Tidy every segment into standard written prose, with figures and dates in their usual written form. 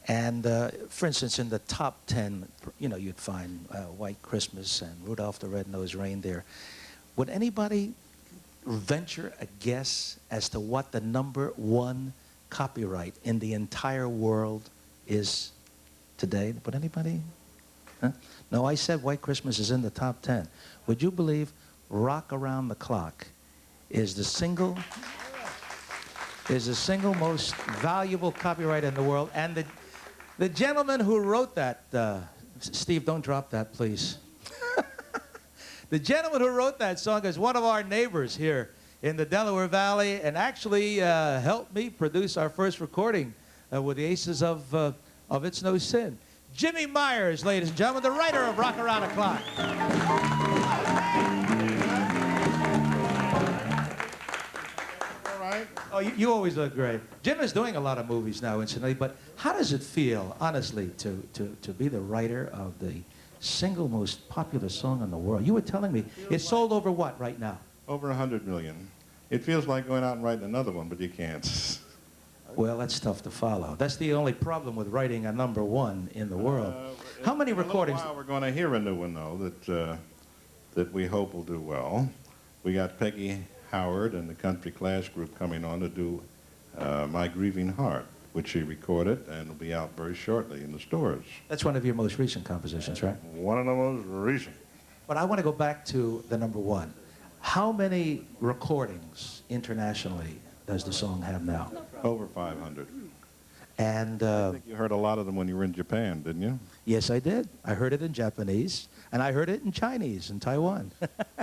And for instance, in the top 10, you know, you'd find White Christmas and Rudolph the Red-Nosed Reindeer. Would anybody venture a guess as to what the #1 copyright in the entire world is today? Would anybody? Huh? No, I said White Christmas is in the top 10. Would you believe Rock Around the Clock is the single most valuable copyright in the world? And the gentleman who wrote that, Steve, don't drop that, please. The gentleman who wrote that song is one of our neighbors here in the Delaware Valley, and actually helped me produce our first recording with the Aces of It's No Sin. Jimmy Myers, ladies and gentlemen, the writer of Rock Around the Clock. All right. Oh, you always look great. Jim is doing a lot of movies now, incidentally, but how does it feel, honestly, to be the writer of the single most popular song in the world? You were telling me it's sold over what right now? Over 100 million. It feels like going out and writing another one, but you can't. Well, that's tough to follow. That's the only problem with writing a #1 in the world. How many recordings? In a little while, we're going to hear a new one, though, that we hope will do well. We got Peggy Howard and the Country Class Group coming on to do My Grieving Heart, which she recorded and will be out very shortly in the stores. That's one of your most recent compositions, right? One of the most recent. But I want to go back to the #1. How many recordings internationally does the song have now? Over 500. And I think you heard a lot of them when you were in Japan, didn't you? yes, I did. I heard it in Japanese, and I heard it in Chinese in Taiwan.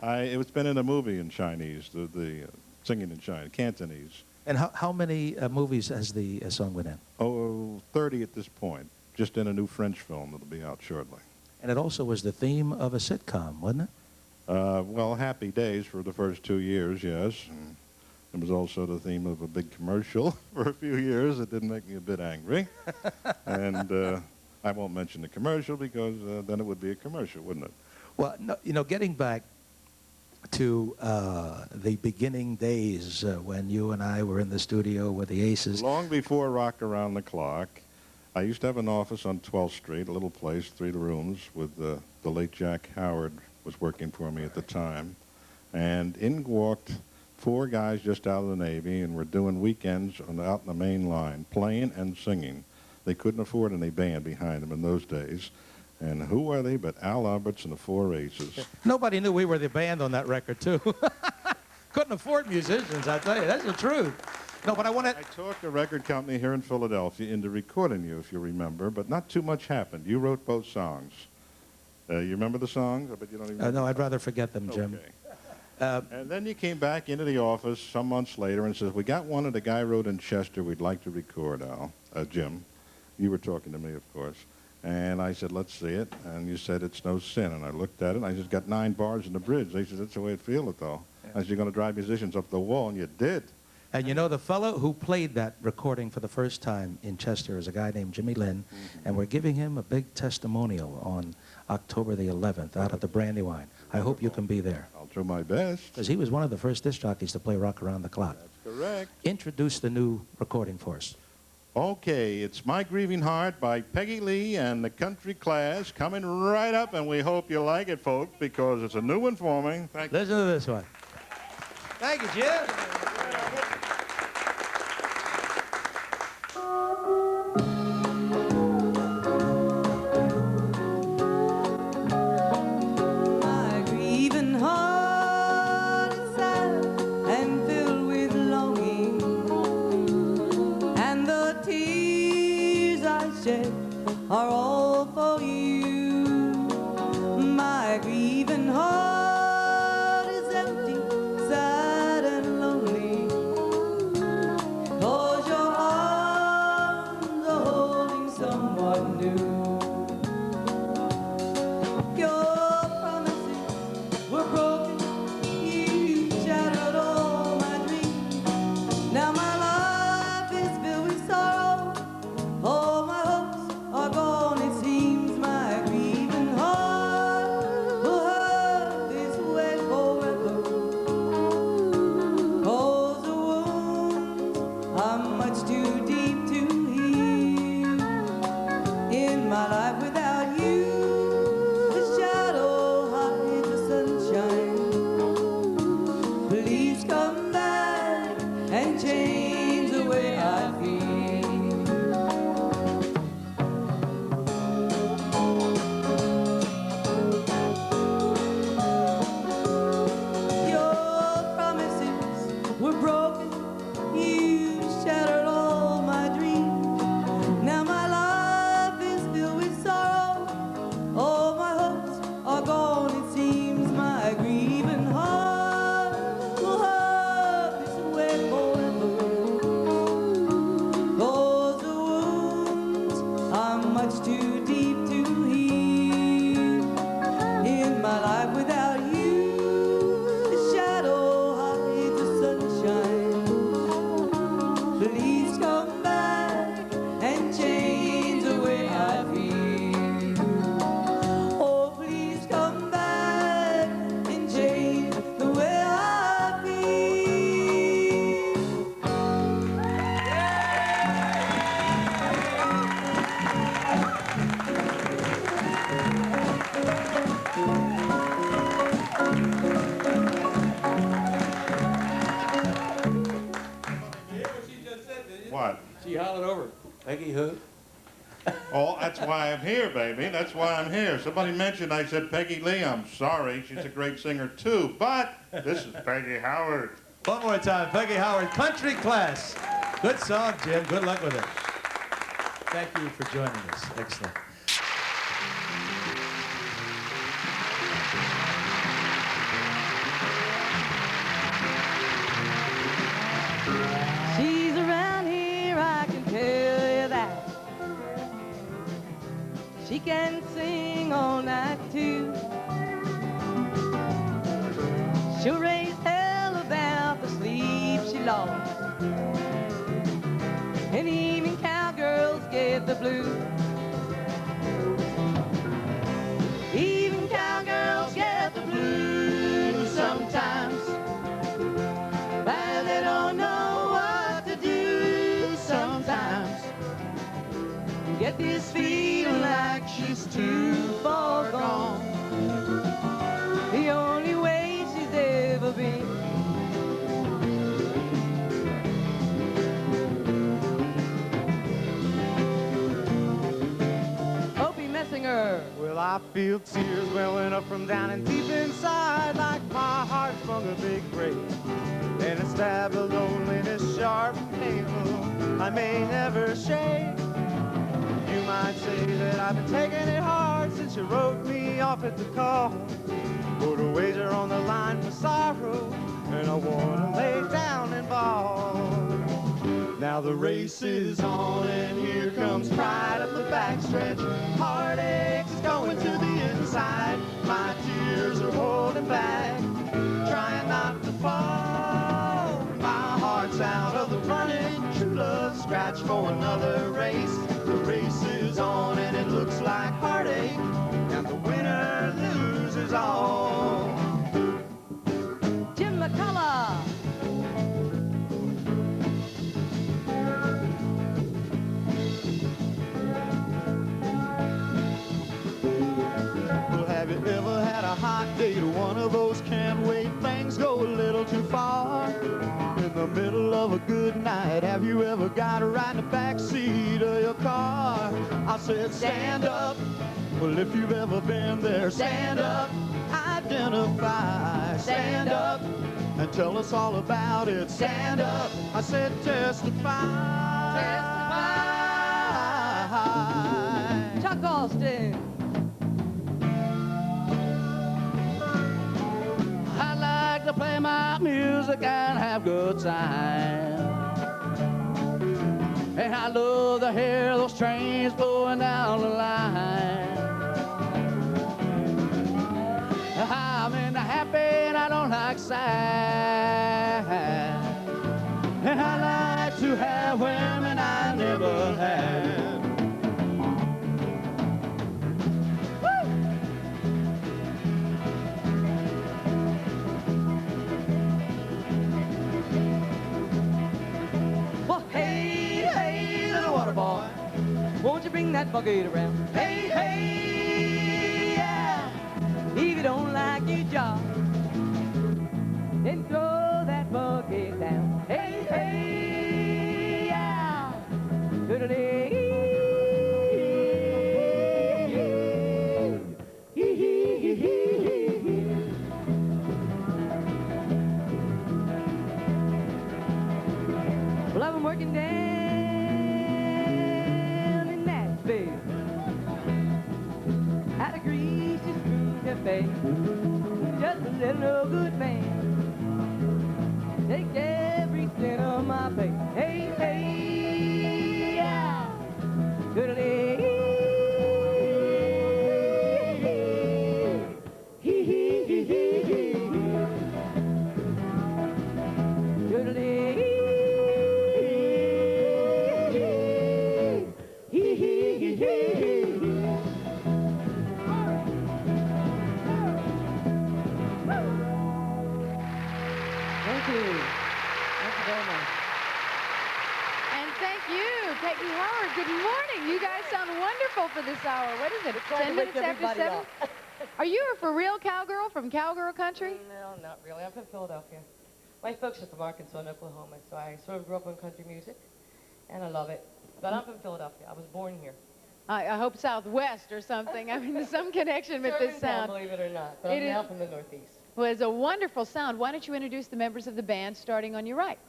It's been in a movie in Chinese, the singing in Chinese, Cantonese. And how many movies has the song been in? Oh, 30 at this point, just in a new French film that'll be out shortly. And it also was the theme of a sitcom, wasn't it? Well, Happy Days for the first 2 years, yes. And it was also the theme of a big commercial for a few years. It didn't make me a bit angry. And I won't mention the commercial because then it would be a commercial, wouldn't it? Well, no, you know, getting back to the beginning days when you and I were in the studio with the Aces. Long before Rock Around the Clock, I used to have an office on 12th Street, a little place, 3 rooms, with the late Jack Howard was working for me at the time. And in walked 4 guys just out of the Navy and were doing weekends out in the main line, playing and singing. They couldn't afford any band behind them in those days. And who were they but Al Alberts and the 4 Aces? Nobody knew we were the band on that record, too. Couldn't afford musicians, I tell you. That's the truth. No, but I want to... I talked a record company here in Philadelphia into recording you, if you remember, but not too much happened. You wrote both songs. You remember the songs? I bet you don't even remember. No, I'd rather forget them, Jim. Okay. And then you came back into the office some months later and says, we got one that the guy wrote in Chester we'd like to record, Jim. You were talking to me, of course. And I said, let's see it. And you said, It's No Sin. And I looked at it, and I just got 9 bars in the bridge. They said, that's the way it feels, though. Yeah. I said, you're going to drive musicians up the wall, and you did. And you know, the fellow who played that recording for the first time in Chester is a guy named Jimmy Lynn, and we're giving him a big testimonial on October the 11th out at the Brandywine. I hope you can be there. I'll do my best. Because he was one of the first disc jockeys to play Rock Around the Clock. That's correct. Introduce the new recording for us. Okay, it's My Grieving Heart by Peggy Lee and the Country Class coming right up, and we hope you like it, folks, because it's a new one for me. Thank you. Listen to this one. Thank you, Jim. Are all for you. My grieving heart is empty, sad and lonely, 'cause your arms are holding someone new. Your promises were broken, you shattered all my dreams. Now my life is filled with sorrow, all my hopes are gone, it seems. My grieving heart, oh, much too deep to heal. In my life without you, the shadow hides the sunshine. Please come back and change the way I feel. Oh, please come back and change the way I feel. What? She hollered over. Peggy who? Oh, that's why I'm here, baby. That's why I'm here. Somebody mentioned I said Peggy Lee. I'm sorry. She's a great singer, too. But this is Peggy Howard. One more time, Peggy Howard, Country Class. Good song, Jim. Good luck with it. Thank you for joining us. Excellent. She's around here, I can tell you that. She can sing all night too. She'll raise hell about the sleep she lost. And even cowgirls get the blues. Even cowgirls get the blues sometimes. But they don't know what to do sometimes. Get this feeling like she's too far gone. The only way she's ever been. Opie Messinger. Well, I feel tears welling up from down and deep inside, like my heart's sprung a big break. And a stab of loneliness sharp and painful, I may never shake. You might say that I've been taking it hard since you wrote me off at the call. Put a wager on the line for sorrow, and I wanna lay down and bawl. Now the race is on, and here comes pride up the backstretch. Heartache's going to the inside. My tears are holding back, trying not to fall. My heart's out of the running. True love scratched for another race. The race is on, and it looks like heartache, and the winner loses all. Jim McCullough. Well, have you ever had a hot date, one of those can't wait things go a little too far? In the middle of a good night, have you ever got right in the back seat of your car? I said, stand up. Well, if you've ever been there, stand up. Identify. Stand up and tell us all about it. Stand up. I said, testify. Testify. Chuck Austin. I like to play my music and have good time. And I love to hear those trains blowing down the line. I'm in the happy and I don't like sad. And I like to have women I never had. Well, hey, hey, little water boy, won't you bring that bucket around? Hey, hey, yeah. If you don't like your job, then throw that bucket down. Hey, hey, yeah. Well, I've been working down in Nashville at a greasy screw cafe. Just a little no good man. Take every cent of my pay. Hey, hey, yeah. Good-a-day. Thank you. Thank you very much. And thank you, Peggy Howard. Good morning. You guys sound wonderful for this hour. What is it? It's Trying 10 to minutes wake after everybody 7? up. Are you a for real cowgirl from cowgirl country? No, not really. I'm from Philadelphia. My folks are from Arkansas and Oklahoma, so I sort of grew up on country music, and I love it. But I'm from Philadelphia. I was born here. I hope Southwest or something. I mean, there's some connection with this Germantown, sound. believe it or not. But It I'm is- now from the Northeast. Well, it's a wonderful sound. Why don't you introduce the members of the band starting on your right?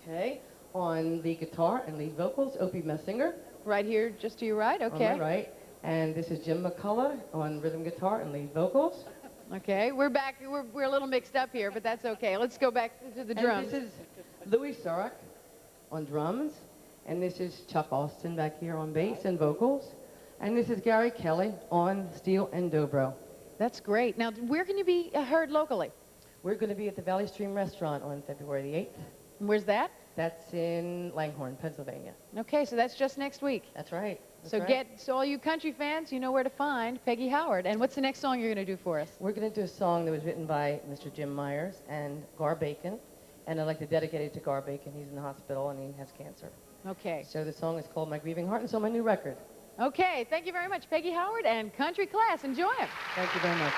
Okay. On the guitar and lead vocals, Opie Messinger. Right here, just to your right? Okay. On my right. And this is Jim McCullough on rhythm guitar and lead vocals. Okay, we're back. We're a little mixed up here, but that's okay. Let's go back to the drums. And this is Louis Sarek on drums. And this is Chuck Austin back here on bass and vocals. And this is Gary Kelly on steel and dobro. That's great. Now, where can you be heard locally? We're going to be at the Valley Stream Restaurant on February the 8th. Where's that? That's in Langhorne, Pennsylvania. Okay, so that's just next week. That's right. That's So right. so all you country fans, you know where to find Peggy Howard. And what's the next song you're going to do for us? We're going to do a song that was written by Mr. Jim Myers and Gar Bacon. And I'd like to dedicate it to Gar Bacon. He's in the hospital and he has cancer. Okay. So the song is called My Grieving Heart, and it's on my new record. Okay, thank you very much, Peggy Howard and Country Class. Enjoy 'em. Thank you very much.